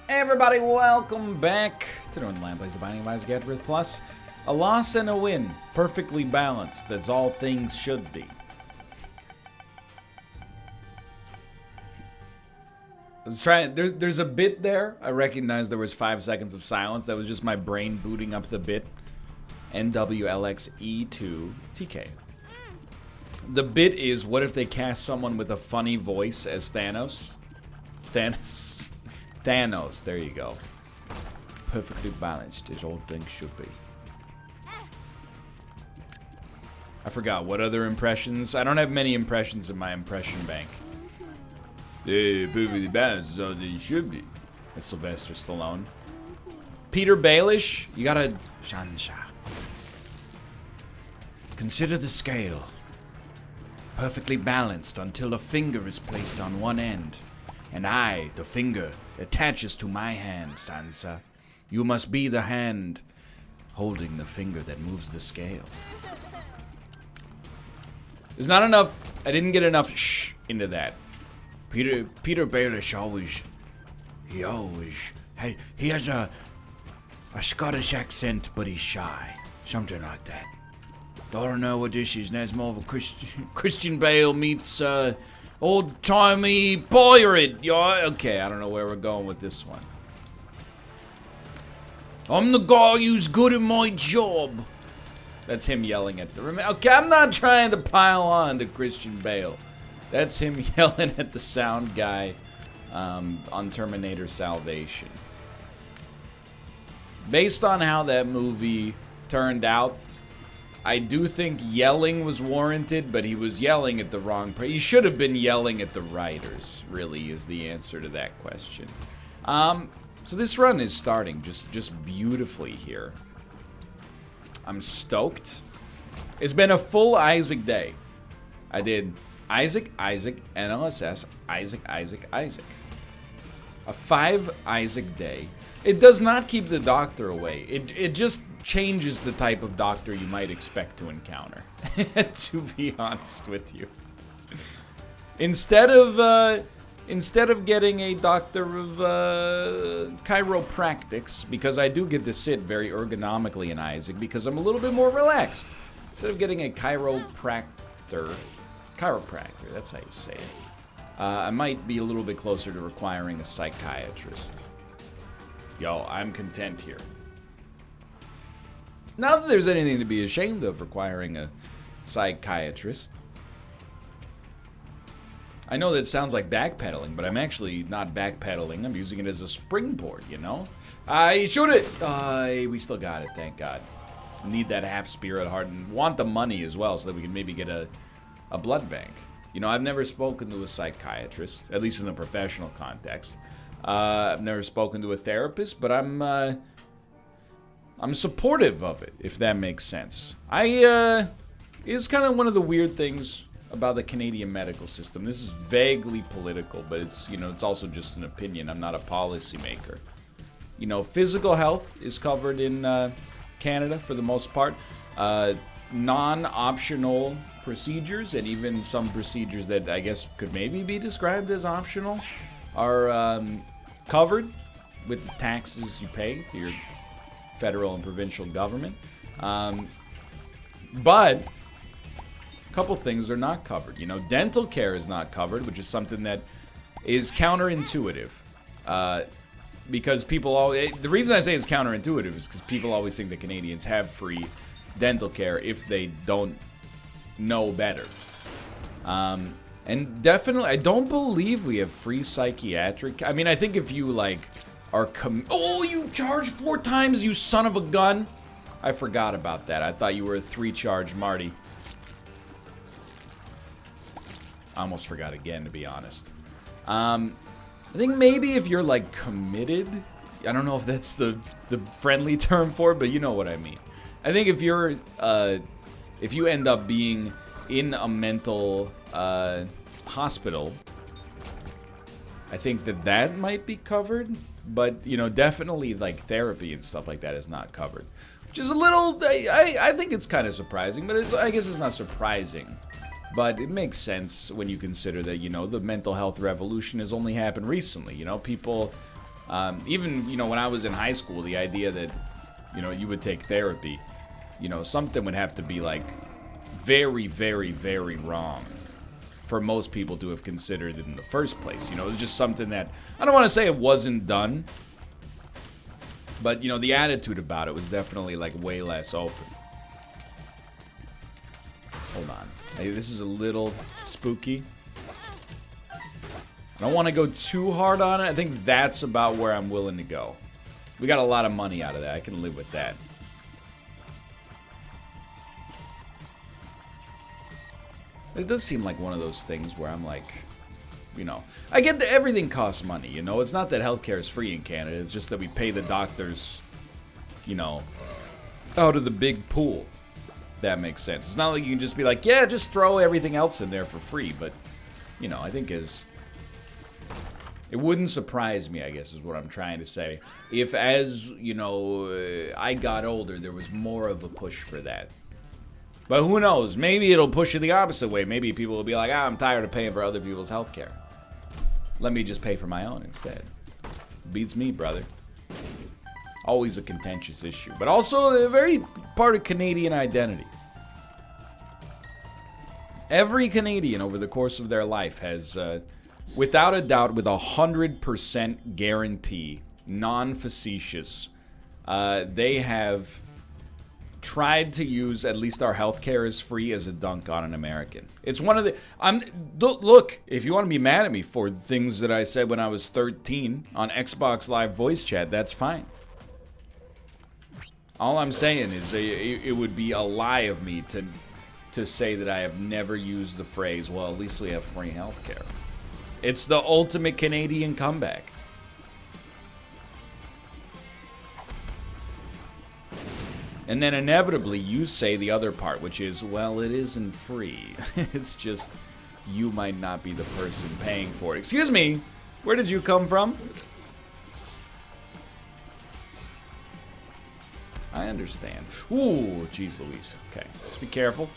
Hey everybody, welcome back to Northernlion plays the Binding of Isaac AFTERBIRTH Plus. A loss and a win, perfectly balanced, as all things should be. I was trying, there's a bit there. I recognize there was 5 seconds of silence. That was just my brain booting up the bit. NWLXE2TK. The bit is, what if they cast someone with a funny voice as Thanos? Thanos, there you go. Perfectly balanced, as all things should be. I forgot, what other impressions? I don't have many impressions in my impression bank. Yeah, perfectly balanced, as all things should be. That's Sylvester Stallone. Peter Baelish, you gotta... Shansha. Consider the scale. Perfectly balanced until a finger is placed on one end. And I, the finger, attaches to my hand, Sansa. You must be the hand holding the finger that moves the scale. There's not enough, I didn't get enough shh into that. Peter Baelish he has a Scottish accent, but he's shy. Something like that. I don't know what this is. That's more of a Christian Bale meets old-timey pirate. Yeah, okay, I don't know where we're going with this one. I'm the guy who's good at my job. That's him yelling at the... Okay, I'm not trying to pile on to Christian Bale. That's him yelling at the sound guy on Terminator Salvation. Based on how that movie turned out, I do think yelling was warranted, but he was yelling at the wrong... He should have been yelling at the writers, really, is the answer to that question. So this run is starting just beautifully here. I'm stoked. It's been a full Isaac day. I did Isaac, NLSS, Isaac. A 5 Isaac day. It does not keep the doctor away. It just changes the type of doctor you might expect to encounter, to be honest with you. Instead of getting a doctor of chiropractics, because I do get to sit very ergonomically in Isaac because I'm a little bit more relaxed. Instead of getting a chiropractor, that's how you say it. I might be a little bit closer to requiring a psychiatrist. Yo, I'm content here. Not that there's anything to be ashamed of requiring a psychiatrist. I know that sounds like backpedaling, but I'm actually not backpedaling. I'm using it as a springboard, you know? I shoot it! We still got it, thank God. Need that half spirit heart and want the money as well so that we can maybe get a blood bank. You know, I've never spoken to a psychiatrist, at least in a professional context. I've never spoken to a therapist, but I'm supportive of it, if that makes sense. It's kind of one of the weird things about the Canadian medical system. This is vaguely political, but it's, you know, it's also just an opinion. I'm not a policymaker. You know, physical health is covered in Canada for the most part. Non-optional procedures, and even some procedures that I guess could maybe be described as optional, are covered with the taxes you pay to your federal and provincial government. But a couple things are not covered. You know, dental care is not covered, which is something that is counterintuitive. Because people always... The reason I say it's counterintuitive is because people always think that Canadians have free dental care if they don't know better. And definitely, I don't believe we have free psychiatric... I mean, I think if you, like, are... Oh, you charge 4 times, you son of a gun! I forgot about that. I thought you were a 3-charge Marty. I almost forgot again, to be honest. I think maybe if you're, like, committed... I don't know if that's the friendly term for it, but you know what I mean. I think if you're... if you end up being in a mental hospital, I think that might be covered. But, you know, definitely, like, therapy and stuff like that is not covered. Which is a little... I think it's kind of surprising, but I guess it's not surprising. But it makes sense when you consider that, you know, the mental health revolution has only happened recently. You know, people Even, you know, when I was in high school, the idea that, you know, you would take therapy, you know, something would have to be, like, very, very, very wrong for most people to have considered it in the first place. You know, it was just something that, I don't want to say it wasn't done, but, you know, the attitude about it was definitely, like, way less open. Hold on. Hey, this is a little spooky. I don't want to go too hard on it. I think that's about where I'm willing to go. We got a lot of money out of that. I can live with that. It does seem like one of those things where I'm like, you know, I get that everything costs money, you know. It's not that healthcare is free in Canada. It's just that we pay the doctors, you know, out of the big pool. That makes sense. It's not like you can just be like, yeah, just throw everything else in there for free. But, you know, I think it wouldn't surprise me, I guess, is what I'm trying to say. If, as, you know, I got older, there was more of a push for that. But who knows? Maybe it'll push it the opposite way. Maybe people will be like, I'm tired of paying for other people's healthcare. Let me just pay for my own instead. Beats me, brother. Always a contentious issue. But also a very part of Canadian identity. Every Canadian over the course of their life has, without a doubt, with 100% guarantee, non-facetious, they have tried to use at least our healthcare as free as a dunk on an American. It's one of the... Look, if you want to be mad at me for things that I said when I was 13 on Xbox Live voice chat, that's fine. All I'm saying is it would be a lie of me to say that I have never used the phrase, well, at least we have free healthcare. It's the ultimate Canadian comeback. And then inevitably you say the other part, which is, well, it isn't free. It's just you might not be the person paying for it. Excuse me, where did you come from? I understand. Ooh, jeez Louise. Okay, just be careful.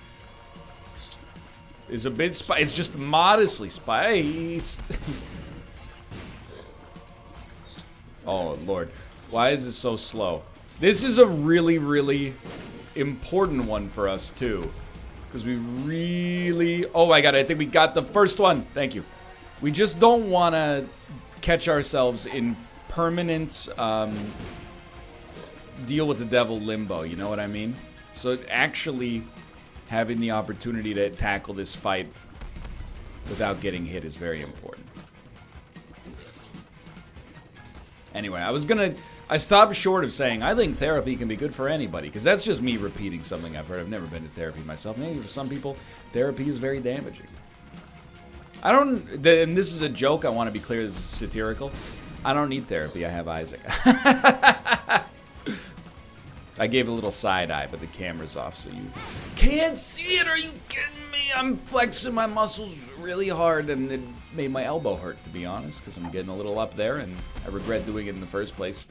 It's a bit it's just modestly spiced. Oh, Lord. Why is this so slow? This is a really, really important one for us, too. Because we really... Oh, my God, I think we got the first one. Thank you. We just don't want to catch ourselves in permanent deal with the devil limbo, you know what I mean? So actually having the opportunity to tackle this fight without getting hit is very important. Anyway, I stopped short of saying I think therapy can be good for anybody, because that's just me repeating something I've heard. I've never been to therapy myself. Maybe for some people, therapy is very damaging. And this is a joke, I want to be clear, this is satirical. I don't need therapy, I have Isaac. I gave a little side eye, but the camera's off, so you can't see it. Are you kidding me? I'm flexing my muscles really hard, and it made my elbow hurt, to be honest, because I'm getting a little up there, and I regret doing it in the first place.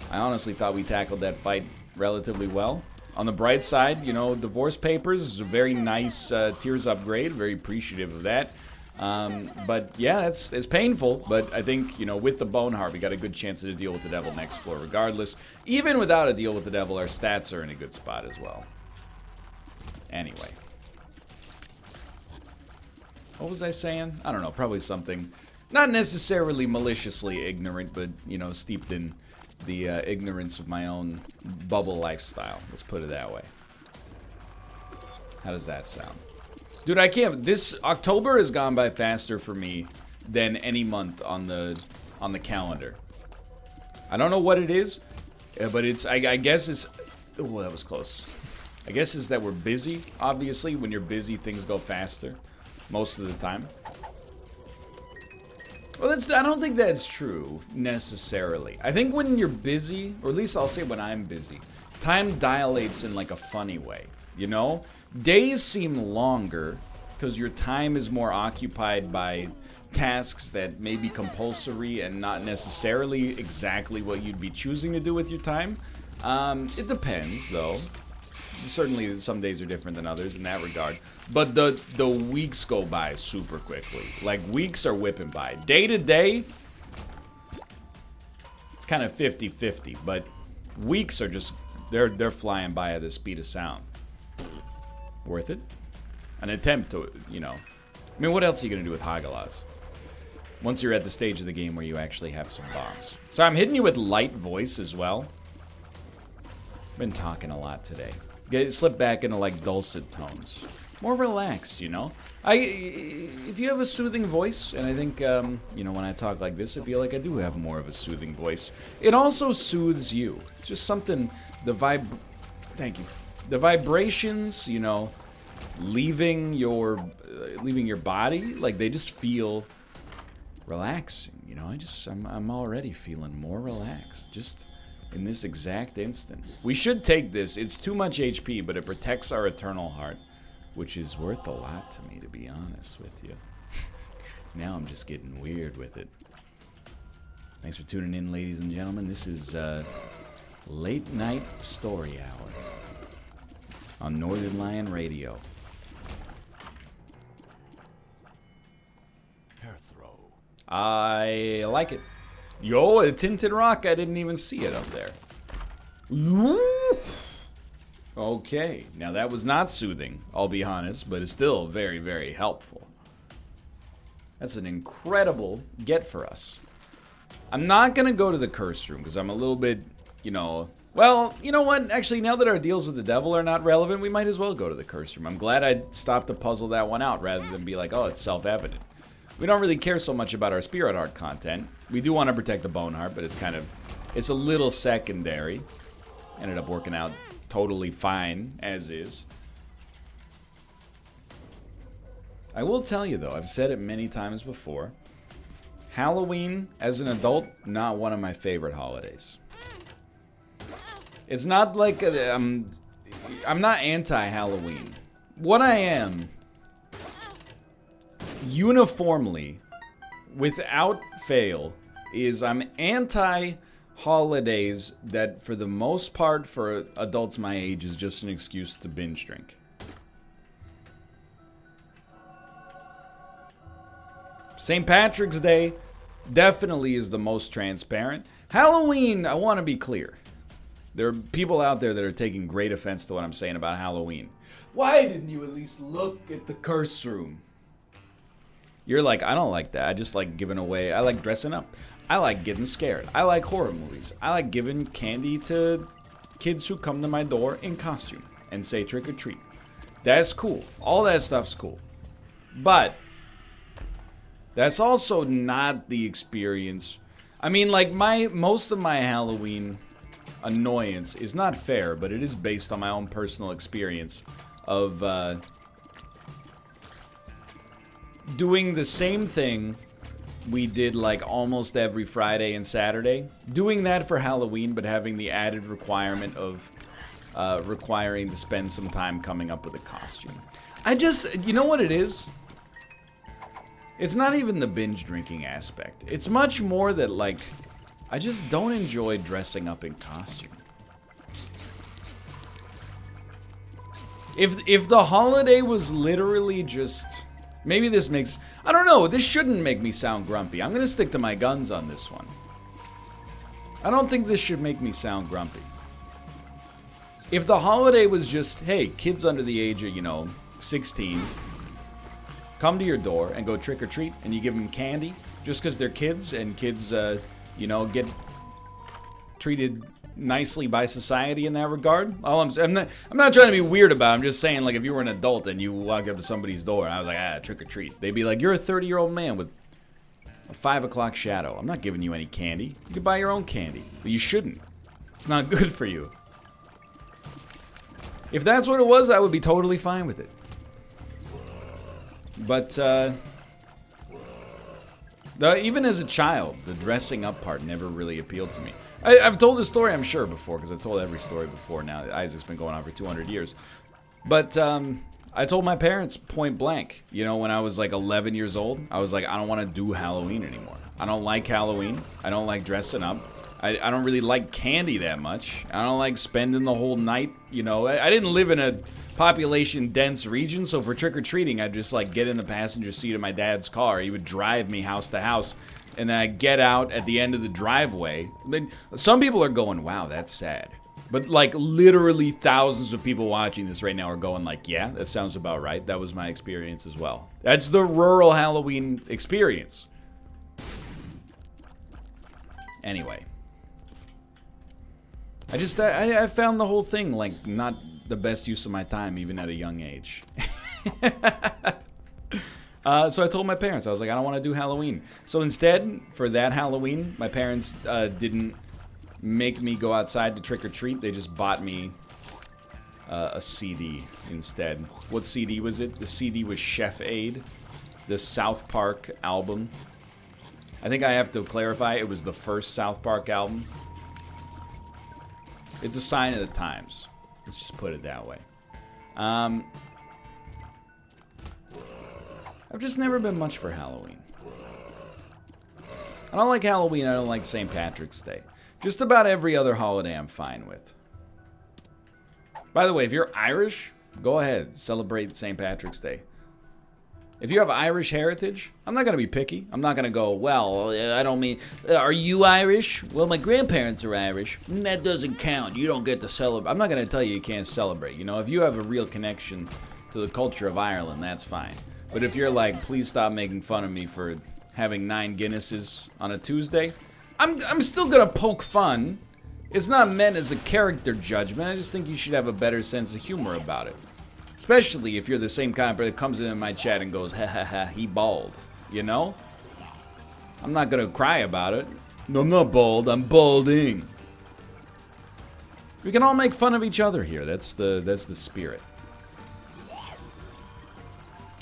I honestly thought we tackled that fight relatively well. On the bright side, you know, divorce papers is a very nice tears upgrade. Very appreciative of that. But yeah, it's painful, but I think, you know, with the bone heart, we got a good chance to deal with the devil next floor regardless. Even without a deal with the devil, our stats are in a good spot as well. Anyway. What was I saying? I don't know, probably something not necessarily maliciously ignorant, but, you know, steeped in the ignorance of my own bubble lifestyle. Let's put it that way. How does that sound? Dude, I can't. This October has gone by faster for me than any month on the calendar. I don't know what it is, but it's. I guess it's. Oh, that was close. I guess it's that we're busy. Obviously, when you're busy, things go faster most of the time. Well, I don't think that's true necessarily. I think when you're busy, or at least I'll say when I'm busy, time dilates in like a funny way. You know? Days seem longer because your time is more occupied by tasks that may be compulsory and not necessarily exactly what you'd be choosing to do with your time. It depends, though. Certainly, some days are different than others in that regard. But the weeks go by super quickly. Like, weeks are whipping by. Day to day, kind of 50-50, but weeks are just, they're flying by at the speed of sound. Worth it? An attempt to, you know. I mean, what else are you going to do with Hagalas? Once you're at the stage of the game where you actually have some bombs. So I'm hitting you with light voice as well. Been talking a lot today. Slip back into like dulcet tones. More relaxed, you know? If you have a soothing voice, and I think, you know, when I talk like this, I feel like I do have more of a soothing voice. It also soothes you. It's just something, thank you. The vibrations, you know, leaving your body, like they just feel relaxing, you know? I'm already feeling more relaxed, just in this exact instant. We should take this. It's too much HP, but it protects our eternal heart, which is worth a lot to me, to be honest with you. Now I'm just getting weird with it. Thanks for tuning in, ladies and gentlemen. This is Late Night Story Hour on Northernlion Radio. Hair throw. I like it. Yo, a tinted rock. I didn't even see it up there. Okay, now that was not soothing, I'll be honest, but it's still very, very helpful. That's an incredible get for us. I'm not going to go to the curse room because I'm a little bit, you know... Well, you know what? Actually, now that our deals with the devil are not relevant, we might as well go to the curse room. I'm glad I stopped to puzzle that one out rather than be like, oh, it's self-evident. We don't really care so much about our spirit heart content. We do want to protect the bone heart, but it's a little secondary. Ended up working out totally fine, as is. I will tell you, though, I've said it many times before, Halloween, as an adult, not one of my favorite holidays. It's not like, I'm not anti-Halloween. What I am, uniformly, without fail, is I'm anti-holidays that, for the most part, for adults my age, is just an excuse to binge drink. St. Patrick's Day definitely is the most transparent. Halloween, I want to be clear. There are people out there that are taking great offense to what I'm saying about Halloween. Why didn't you at least look at the curse room? You're like, I don't like that. I just like giving away. I like dressing up. I like getting scared. I like horror movies. I like giving candy to kids who come to my door in costume and say trick or treat. That's cool. All that stuff's cool. But that's also not the experience. I mean, like, most of my Halloween annoyance is not fair, but it is based on my own personal experience of doing the same thing we did like almost every Friday and Saturday. Doing that for Halloween, but having the added requirement of requiring to spend some time coming up with a costume. You know what it is? It's not even the binge drinking aspect. It's much more that, like, I just don't enjoy dressing up in costume. If the holiday was literally just... Maybe this makes... I don't know, this shouldn't make me sound grumpy. I'm gonna stick to my guns on this one. I don't think this should make me sound grumpy. If the holiday was just, hey, kids under the age of, 16... come to your door and go trick or treat, and you give them candy just because they're kids, and kids, get treated nicely by society in that regard. I'm not trying to be weird about it. I'm just saying, like, if you were an adult and you walked up to somebody's door and I was like, trick or treat, they'd be like, you're a 30-year-old man with a 5 o'clock shadow. I'm not giving you any candy. You can buy your own candy, but you shouldn't. It's not good for you. If that's what it was, I would be totally fine with it. But, even as a child, the dressing up part never really appealed to me. I've told this story, I'm sure, before, because I've told every story before now. Isaac's been going on for 200 years. But, I told my parents point blank, when I was like 11 years old, I was like, I don't want to do Halloween anymore. I don't like Halloween. I don't like dressing up. I don't really like candy that much. I don't like spending the whole night, I didn't live in a population-dense region, so for trick-or-treating, I'd just, like, get in the passenger seat of my dad's car. He would drive me house to house, And then I get out at the end of the driveway. Some people are going, wow, that's sad. But like literally thousands of people watching this right now are going like, yeah, that sounds about right. That was my experience as well. That's the rural Halloween experience. Anyway. I found the whole thing like not the best use of my time even at a young age. So I told my parents, I was like, I don't want to do Halloween. So instead, for that Halloween, my parents didn't make me go outside to trick or treat. They just bought me a CD instead. What CD was it? The CD was Chef Aid, the South Park album. I think I have to clarify, it was the first South Park album. It's a sign of the times. Let's just put it that way. I've just never been much for Halloween. I don't like Halloween, I don't like St. Patrick's Day. Just about every other holiday I'm fine with. By the way, if you're Irish, go ahead, celebrate St. Patrick's Day. If you have Irish heritage, I'm not going to be picky. I'm not going to go, well, I don't mean, are you Irish? Well, my grandparents are Irish. That doesn't count. You don't get to celebrate. I'm not going to tell you can't celebrate. You know, if you have a real connection to the culture of Ireland, that's fine. But if you're like, please stop making fun of me for having 9 Guinnesses on a Tuesday, I'm still going to poke fun. It's not meant as a character judgment. I just think you should have a better sense of humor about it. Especially if you're the same kind of person that comes in my chat and goes, ha ha ha, he bald. You know? I'm not gonna cry about it. No, I'm not bald, I'm balding. We can all make fun of each other here. That's the spirit.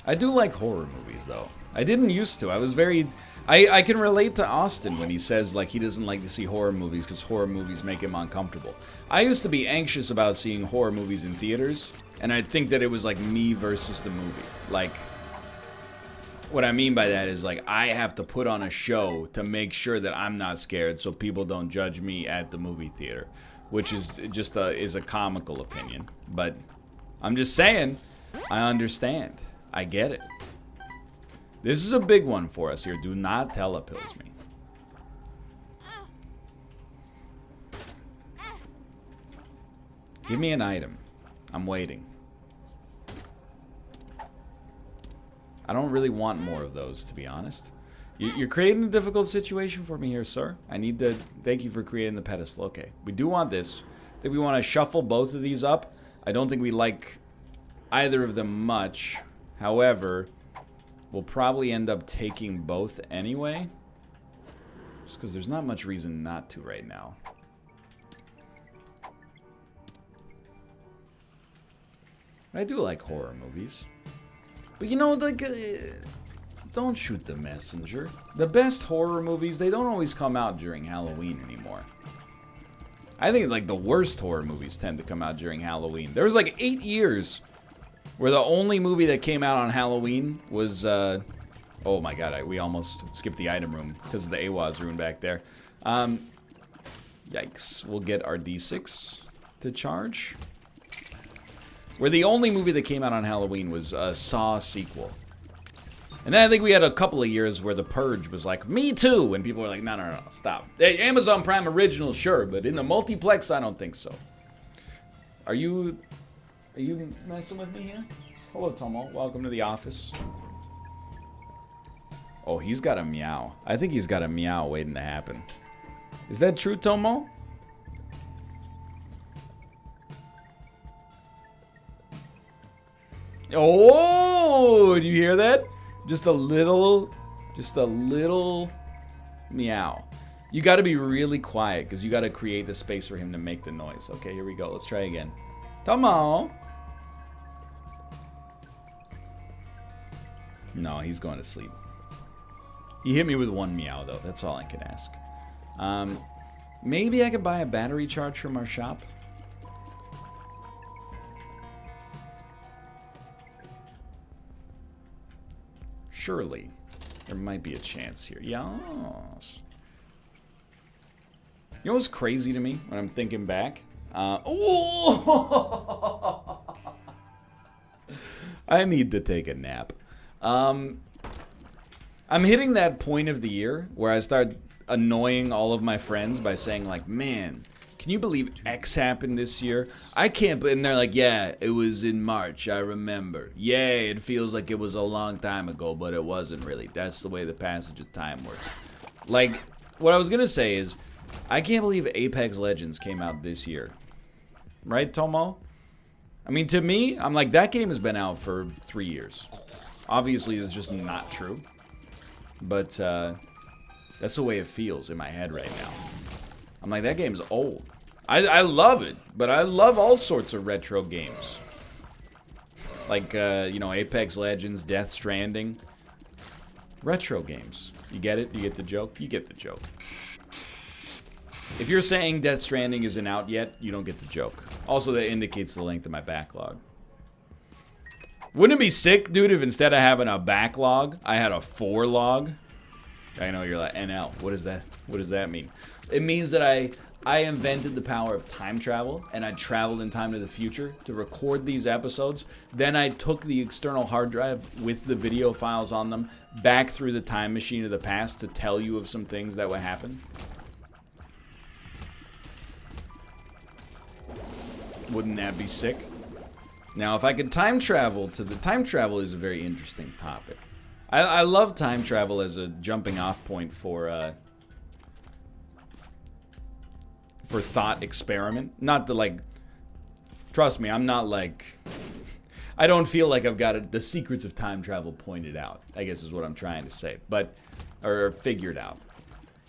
I do like horror movies though. I didn't used to. I was very... I can relate to Austin when he says like he doesn't like to see horror movies because horror movies make him uncomfortable. I used to be anxious about seeing horror movies in theaters, and I think that it was like me versus the movie. Like, what I mean by that is like I have to put on a show to make sure that I'm not scared so people don't judge me at the movie theater, which is just is a comical opinion. But I'm just saying, I understand. I get it. This is a big one for us here. Do not telepills me. Give me an item. I'm waiting. I don't really want more of those, to be honest. You're creating a difficult situation for me here, sir. I need to thank you for creating the pedestal. Okay, we do want this. I think we want to shuffle both of these up. I don't think we like either of them much. However, we'll probably end up taking both anyway. Just because there's not much reason not to right now. I do like horror movies. But you know, like, don't shoot the messenger. The best horror movies, they don't always come out during Halloween anymore. I think, like, the worst horror movies tend to come out during Halloween. There was, like, 8 years where the only movie that came out on Halloween was, oh my god, we almost skipped the item room because of the AWAS room back there. Yikes. We'll get our D6 to charge. Where the only movie that came out on Halloween was a Saw sequel. And then I think we had a couple of years where The Purge was like, me too! And people were like, no, stop. Hey, Amazon Prime original, sure, but in the multiplex, I don't think so. Are you messing with me here? Hello, Tomo. Welcome to the office. Oh, he's got a meow. I think he's got a meow waiting to happen. Is that true, Tomo? Oh, do you hear that? Just a little meow. You got to be really quiet because you got to create the space for him to make the noise. Okay, here we go. Let's try again. Tomo. No, he's going to sleep. He hit me with one meow, though. That's all I can ask. Maybe I could buy a battery charge from our shop. Surely. There might be a chance here. Yes. You know what's crazy to me when I'm thinking back? Oh! I need to take a nap. I I'm hitting that point of the year where I start annoying all of my friends by saying like, man, can you believe X happened this year? I can't, and they're like, yeah, it was in March, I remember. Yay, it feels like it was a long time ago, but it wasn't really. That's the way the passage of time works. Like, what I was gonna say is, I can't believe Apex Legends came out this year. Right, Tomo? I mean, to me, I'm like, that game has been out for 3 years. Obviously, it's just not true. But, that's the way it feels in my head right now. I'm like, that game's old. I love it, but I love all sorts of retro games. Like, you know, Apex Legends, Death Stranding. Retro games. You get it? You get the joke? You get the joke. If you're saying Death Stranding isn't out yet, you don't get the joke. Also, that indicates the length of my backlog. Wouldn't it be sick, dude, if instead of having a backlog, I had a 4-log? I know you're like, NL. What is that? What does that mean? It means that I invented the power of time travel, and I traveled in time to the future to record these episodes. Then I took the external hard drive with the video files on them back through the time machine of the past to tell you of some things that would happen. Wouldn't that be sick? Now, if I could time travel to the... Time travel is a very interesting topic. I love time travel as a jumping off point for thought experiment. Not the, like... Trust me, I'm not like... I don't feel like I've got the secrets of time travel pointed out, I guess is what I'm trying to say. But... Or figured out.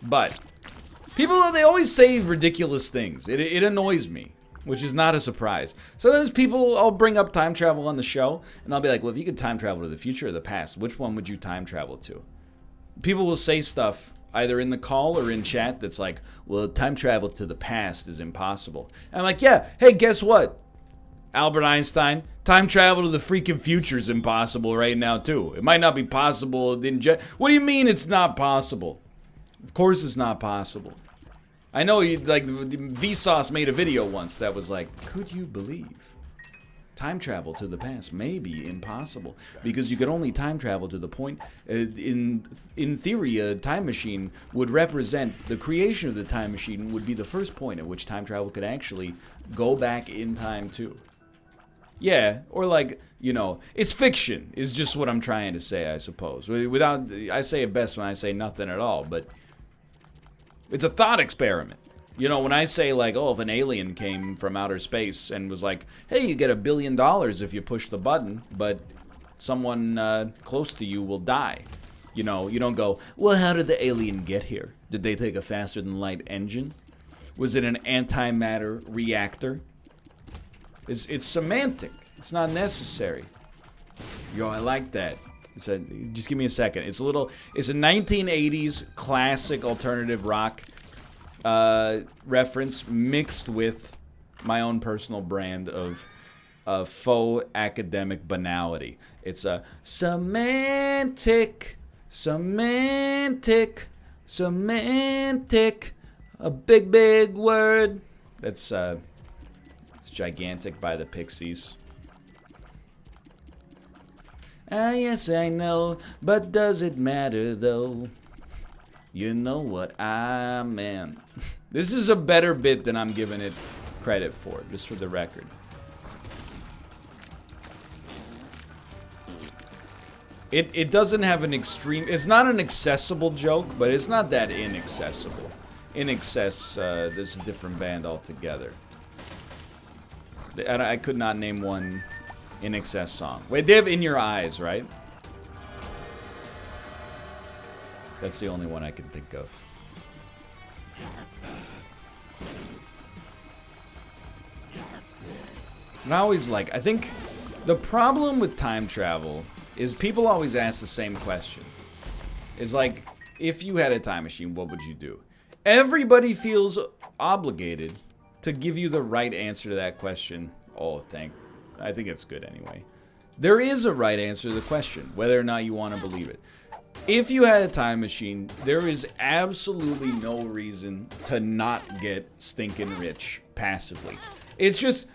But... People, they always say ridiculous things. It annoys me. Which is not a surprise. Sometimes people, I'll bring up time travel on the show, and I'll be like, well, if you could time travel to the future or the past, which one would you time travel to? People will say stuff, either in the call or in chat, that's like, well, time travel to the past is impossible. And I'm like, yeah, hey, guess what? Albert Einstein, time travel to the freaking future is impossible right now, too. It might not be possible in What do you mean it's not possible? Of course it's not possible. I know, like, Vsauce made a video once that was like, could you believe time travel to the past may be impossible? Because you could only time travel to the point, in theory, a time machine would represent, the creation of the time machine would be the first point at which time travel could actually go back in time to. Yeah, or like, you know, it's fiction, is just what I'm trying to say, I suppose. I say it best when I say nothing at all, but... It's a thought experiment. You know, when I say, like, oh, if an alien came from outer space and was like, hey, you get $1 billion if you push the button, but someone close to you will die. You know, you don't go, well, how did the alien get here? Did they take a faster-than-light engine? Was it an antimatter reactor? It's semantic. It's not necessary. Yo, I like that. Just give me a second. It's a 1980s classic alternative rock reference mixed with my own personal brand of faux academic banality. It's a semantic, a big word. It's Gigantic by the Pixies. Ah, yes, I know, but does it matter, though? You know what I meant. This is a better bit than I'm giving it credit for, just for the record. It doesn't have an extreme... It's not an accessible joke, but it's not that inaccessible. In Excess, there's a different band altogether. I could not name one... In Excess song. Wait, they have In Your Eyes, right? That's the only one I can think of. And I think the problem with time travel is people always ask the same question. It's like, if you had a time machine, what would you do? Everybody feels obligated to give you the right answer to that question. Oh, I think it's good anyway. There is a right answer to the question, whether or not you want to believe it. If you had a time machine, there is absolutely no reason to not get stinking rich passively. It's just,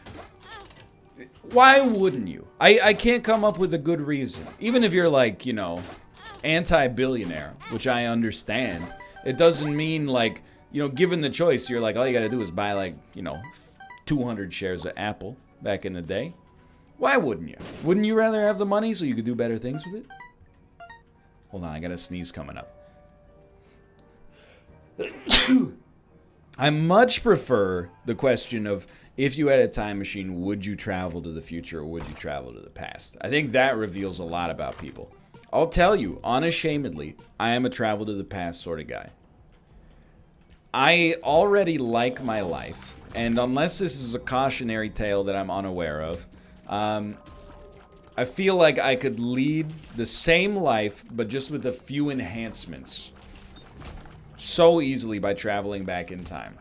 why wouldn't you? I can't come up with a good reason. Even if you're like, you know, anti-billionaire, which I understand. It doesn't mean like, you know, given the choice, you're like, all you gotta do is buy like, you know, 200 shares of Apple back in the day. Why wouldn't you? Wouldn't you rather have the money so you could do better things with it? Hold on, I got a sneeze coming up. I much prefer the question of, if you had a time machine, would you travel to the future or would you travel to the past? I think that reveals a lot about people. I'll tell you, unashamedly, I am a travel to the past sort of guy. I already like my life, and unless this is a cautionary tale that I'm unaware of, I feel like I could lead the same life, but just with a few enhancements so easily by traveling back in time.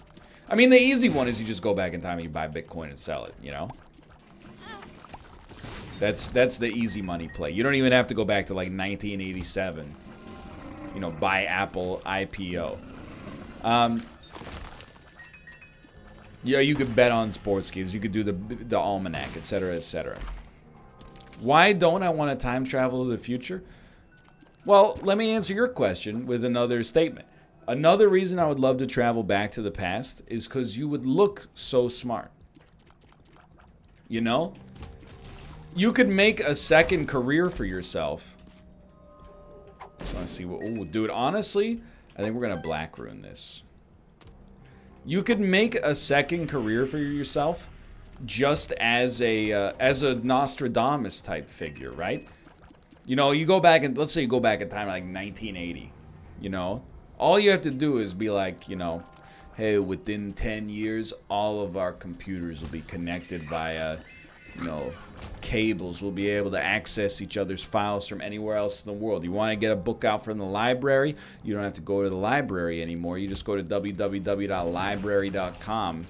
I mean, the easy one is you just go back in time and you buy Bitcoin and sell it, you know? That's the easy money play. You don't even have to go back to like 1987. You know, buy Apple IPO. Yeah, you could bet on sports games. You could do the almanac, etc., etc. Why don't I want to time travel to the future? Well, let me answer your question with another statement. Another reason I would love to travel back to the past is because you would look so smart. You know? You could make a second career for yourself. So I see what... Ooh, dude, honestly, I think we're going to black rune this. You could make a second career for yourself just as a Nostradamus type figure, right? You know, you go back and... Let's say you go back in time like 1980, you know? All you have to do is be like, you know, hey, within 10 years, all of our computers will be connected by, you know, cables. We'll be able to access each other's files from anywhere else in the world. You want to get a book out from the library? You don't have to go to the library anymore. You just go to www.library.com.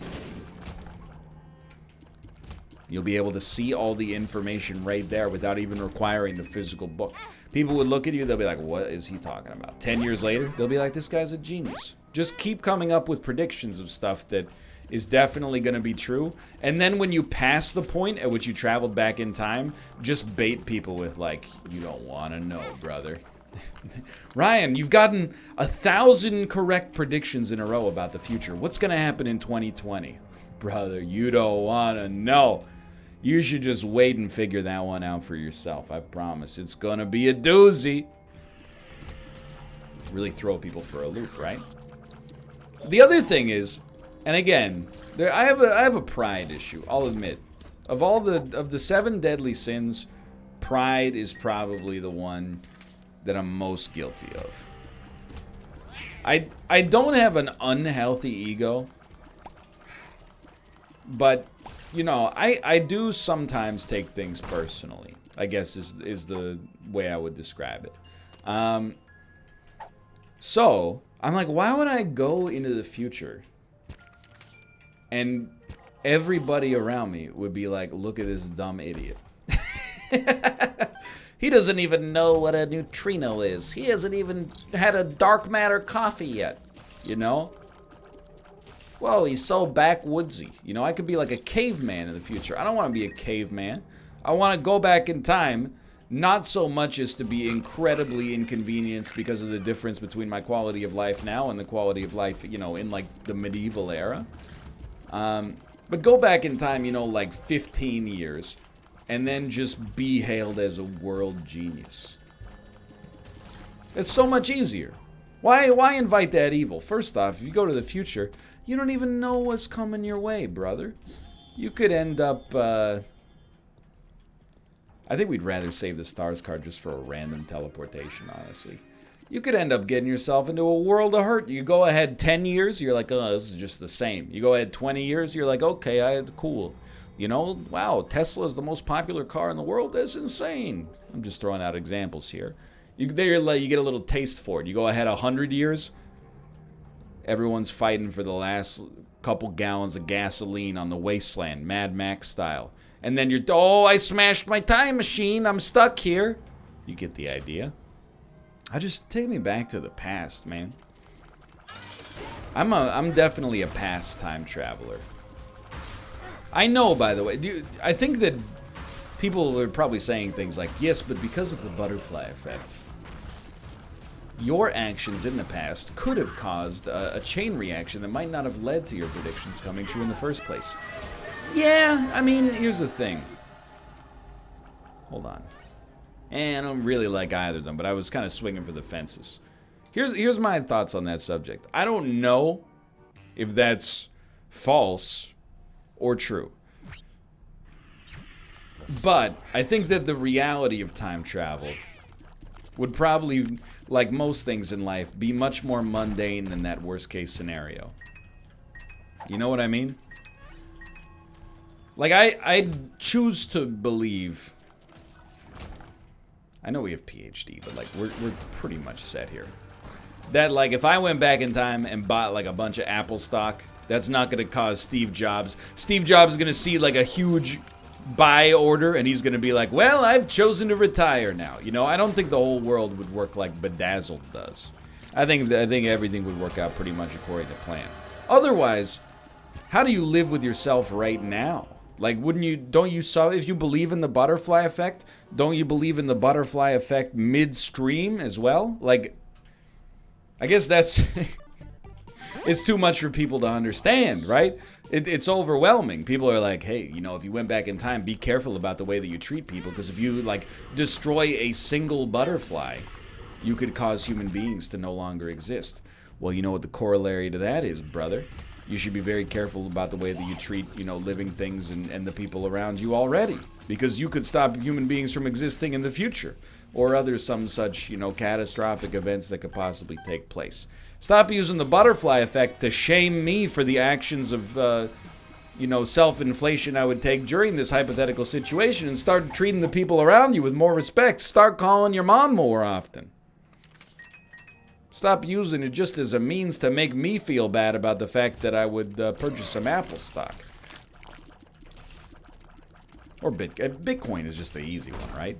You'll be able to see all the information right there without even requiring the physical book. People would look at you, they'll be like, what is he talking about? 10 years later, they'll be like, this guy's a genius. Just keep coming up with predictions of stuff that is definitely going to be true. And then when you pass the point at which you traveled back in time, just bait people with like, you don't want to know, brother. Ryan, you've gotten 1,000 correct predictions in a row about the future. What's going to happen in 2020? Brother, you don't want to know. You should just wait and figure that one out for yourself. I promise. It's going to be a doozy. Really throw people for a loop, right? The other thing is, and again, I have a pride issue, I'll admit. Of the 7 deadly sins, pride is probably the one that I'm most guilty of. I don't have an unhealthy ego, but you know, I do sometimes take things personally, I guess is the way I would describe it. So, I'm like, why would I go into the future and everybody around me would be like, look at this dumb idiot. He doesn't even know what a neutrino is. He hasn't even had a dark matter coffee yet, you know? Whoa, he's so backwoodsy. You know, I could be like a caveman in the future. I don't want to be a caveman. I want to go back in time, not so much as to be incredibly inconvenienced because of the difference between my quality of life now and the quality of life, you know, in like the medieval era. But go back in time, you know, like 15 years, and then just be hailed as a world genius. It's so much easier. Why invite that evil? First off, if you go to the future, you don't even know what's coming your way, brother. You could end up, I think we'd rather save the stars card just for a random teleportation, honestly. You could end up getting yourself into a world of hurt. You go ahead 10 years, you're like, oh, this is just the same. You go ahead 20 years, you're like, okay, cool. You know, wow, Tesla is the most popular car in the world. That's insane. I'm just throwing out examples here. You get a little taste for it. You go ahead 100 years, everyone's fighting for the last couple gallons of gasoline on the wasteland, Mad Max style. And then oh, I smashed my time machine. I'm stuck here. You get the idea. Just take me back to the past, man. I'm definitely a past time traveler. I know, by the way, I think that people are probably saying things like, yes, but because of the butterfly effect. your actions in the past could have caused a chain reaction that might not have led to your predictions coming true in the first place. Yeah, I mean, here's the thing. Hold on. I don't really like either of them, but I was kind of swinging for the fences. Here's my thoughts on that subject. I don't know if that's false or true. But I think that the reality of time travel would probably, like most things in life, be much more mundane than that worst case scenario. You know what I mean? Like, I choose to believe... I know we have PhD, but like we're pretty much set here. That like if I went back in time and bought like a bunch of Apple stock, that's not gonna cause Steve Jobs. Steve Jobs is gonna see like a huge buy order and he's gonna be like, well, I've chosen to retire now. You know, I don't think the whole world would work like Bedazzled does. I think everything would work out pretty much according to plan. Otherwise, how do you live with yourself right now? Like, don't you if you believe in the butterfly effect, don't you believe in the butterfly effect midstream as well? Like, I guess that's, it's too much for people to understand, right? It's overwhelming. People are like, hey, you know, if you went back in time, be careful about the way that you treat people, because if you, like, destroy a single butterfly, you could cause human beings to no longer exist. Well, you know what the corollary to that is, brother? You should be very careful about the way that you treat, you know, living things and the people around you already. Because you could stop human beings from existing in the future. Or some such, you know, catastrophic events that could possibly take place. Stop using the butterfly effect to shame me for the actions of, you know, self-inflation I would take during this hypothetical situation. And start treating the people around you with more respect. Start calling your mom more often. Stop using it just as a means to make me feel bad about the fact that I would purchase some Apple stock. Or Bitcoin is just the easy one, right?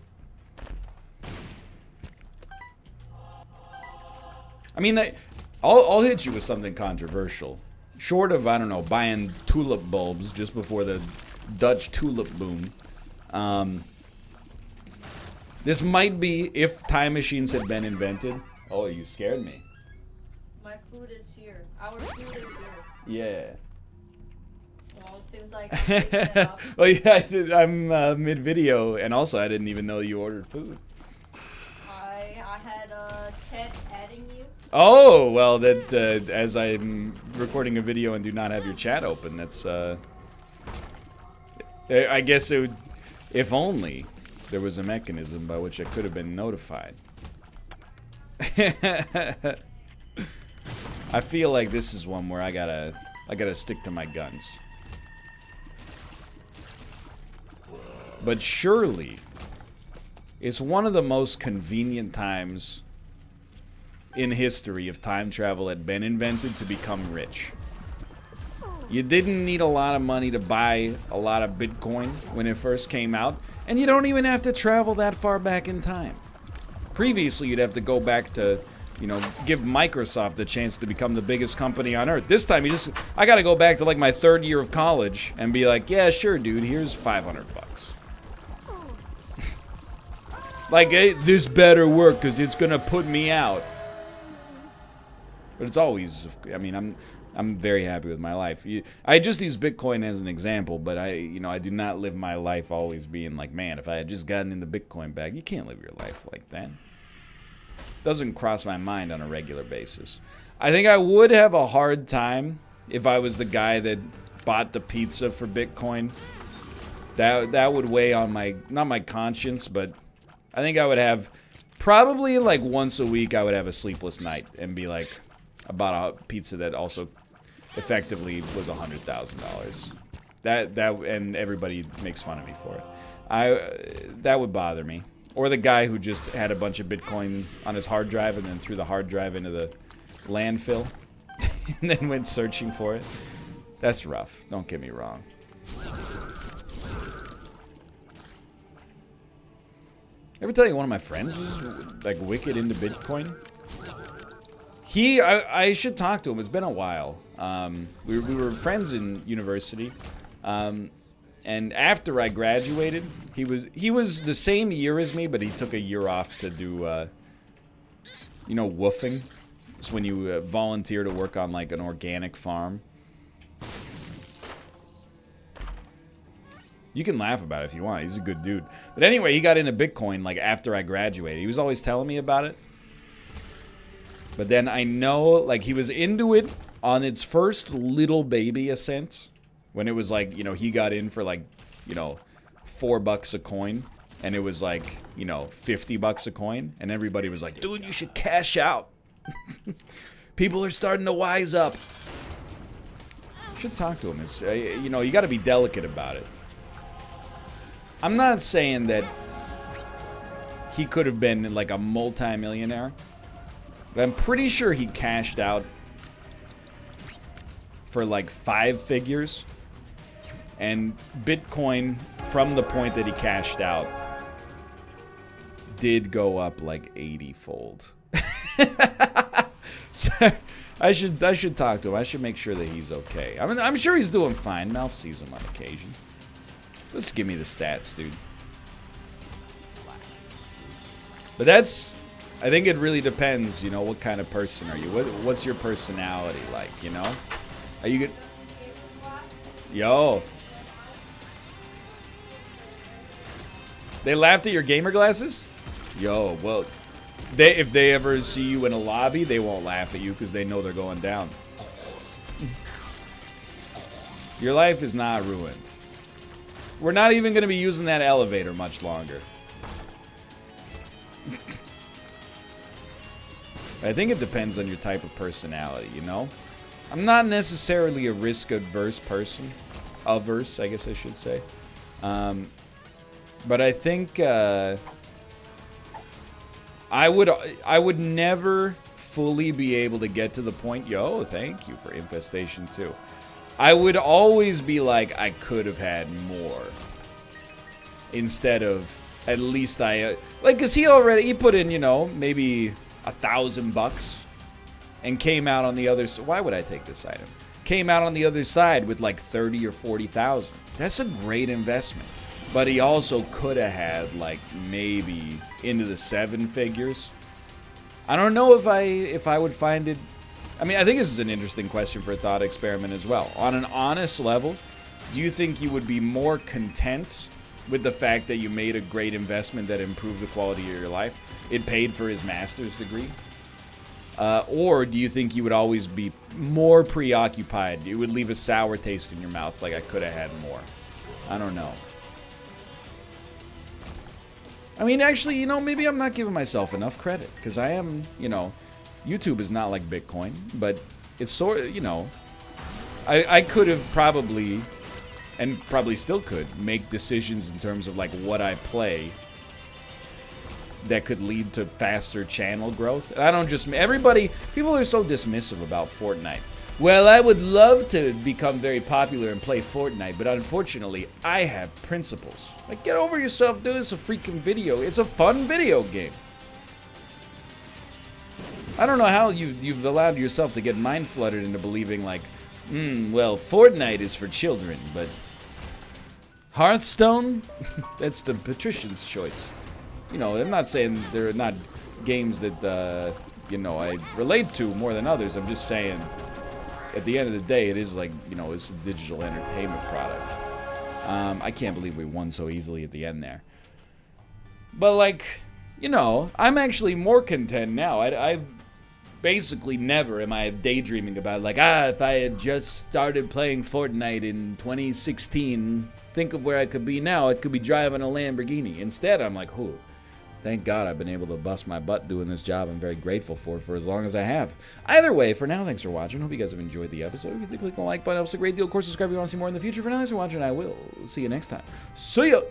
I mean, I'll hit you with something controversial. Short of, I don't know, buying tulip bulbs just before the Dutch tulip boom. This might be if time machines had been invented. Oh, you scared me. My food is here. Our food is here. Yeah. Well, it seems like I'm picking it up. Well, yeah, I'm mid-video, and also I didn't even know you ordered food. I had Ted adding you. Oh, well, that as I'm recording a video and do not have your chat open, that's, I guess it would, if only there was a mechanism by which I could have been notified. I feel like this is one where I gotta stick to my guns. But surely, it's one of the most convenient times in history if time travel had been invented to become rich. You didn't need a lot of money to buy a lot of Bitcoin when it first came out, and you don't even have to travel that far back in time. Previously, you'd have to go back to, you know, give Microsoft the chance to become the biggest company on earth. This time, I gotta go back to like my 3rd year of college and be like, yeah, sure, dude, here's $500. Like, hey, this better work because it's gonna put me out. But it's always, I mean, I'm very happy with my life. I just use Bitcoin as an example, but I do not live my life always being like, man, if I had just gotten in the Bitcoin bag. You can't live your life like that. Doesn't cross my mind on a regular basis. I think I would have a hard time if I was the guy that bought the pizza for Bitcoin. That would weigh on not my conscience, but I think I would have probably like once a week I would have a sleepless night and be like, I bought a pizza that also effectively was $100,000. That and everybody makes fun of me for it. That would bother me. Or the guy who just had a bunch of Bitcoin on his hard drive and then threw the hard drive into the landfill and then went searching for it. That's rough. Don't get me wrong. Ever tell you one of my friends was like wicked into Bitcoin? I should talk to him. It's been a while. We were friends in university. And after I graduated, he was the same year as me, but he took a year off to do You know, woofing? It's when you volunteer to work on, like, an organic farm. You can laugh about it if you want. He's a good dude. But anyway, he got into Bitcoin, like, after I graduated. He was always telling me about it. But then I know, like, he was into it on its first little baby ascent. When it was, like, you know, he got in for, like, you know, $4 a coin. And it was, like, you know, $50 a coin. And everybody was like, dude, you should cash out. People are starting to wise up. Should talk to him. It's, you know, you got to be delicate about it. I'm not saying that he could have been like a multi-millionaire, but I'm pretty sure he cashed out for like 5 figures, and Bitcoin from the point that he cashed out did go up like 80-fold. So I should talk to him. I should make sure that he's okay. I mean, I'm sure he's doing fine. Mouth sees him on occasion. Let's give me the stats, dude. But that's, I think it really depends, you know, what kind of person are you? What's your personality like, you know? Are you good? Yo. They laughed at your gamer glasses? Yo, well, if they ever see you in a lobby, they won't laugh at you because they know they're going down. Your life is not ruined. We're not even going to be using that elevator much longer. I think it depends on your type of personality, you know? I'm not necessarily a risk-averse person. Averse, I guess I should say. But I think I would never fully be able to get to the point. Yo, thank you for Infestation too. I would always be like, I could have had more. Instead of, at least I, like, cause he put in, you know, maybe $1,000 and came out on the other side. Why would I take this item? Came out on the other side with like 30 or 40,000. That's a great investment. But he also could have had like maybe into the 7 figures. I don't know if I would find it. I mean, I think this is an interesting question for a thought experiment as well. On an honest level, do you think you would be more content with the fact that you made a great investment that improved the quality of your life? It paid for his master's degree? Or do you think you would always be more preoccupied? It would leave a sour taste in your mouth, like I could have had more. I don't know. I mean, actually, you know, maybe I'm not giving myself enough credit. Because I am, you know, YouTube is not like Bitcoin. But it's sort of, you know, I could have probably, and probably still could, make decisions in terms of like what I play that could lead to faster channel growth. And I don't just, people are so dismissive about Fortnite. Well, I would love to become very popular and play Fortnite, but unfortunately, I have principles. Like, get over yourself, dude. It's a freaking video. It's a fun video game. I don't know how you've allowed yourself to get mind fluttered into believing like, well, Fortnite is for children, but Hearthstone? That's the patrician's choice. You know, I'm not saying there are not games that, you know, I relate to more than others. I'm just saying, at the end of the day, it is like, you know, it's a digital entertainment product. I can't believe we won so easily at the end there. But, like, you know, I'm actually more content now. I've basically never am I daydreaming about, like, if I had just started playing Fortnite in 2016, think of where I could be now. I could be driving a Lamborghini. Instead, I'm like, thank God I've been able to bust my butt doing this job I'm very grateful for as long as I have. Either way, for now, thanks for watching. Hope you guys have enjoyed the episode. If you click the like button, it helps a great deal. Of course, subscribe if you want to see more in the future. For now, thanks for watching. I will see you next time. See ya!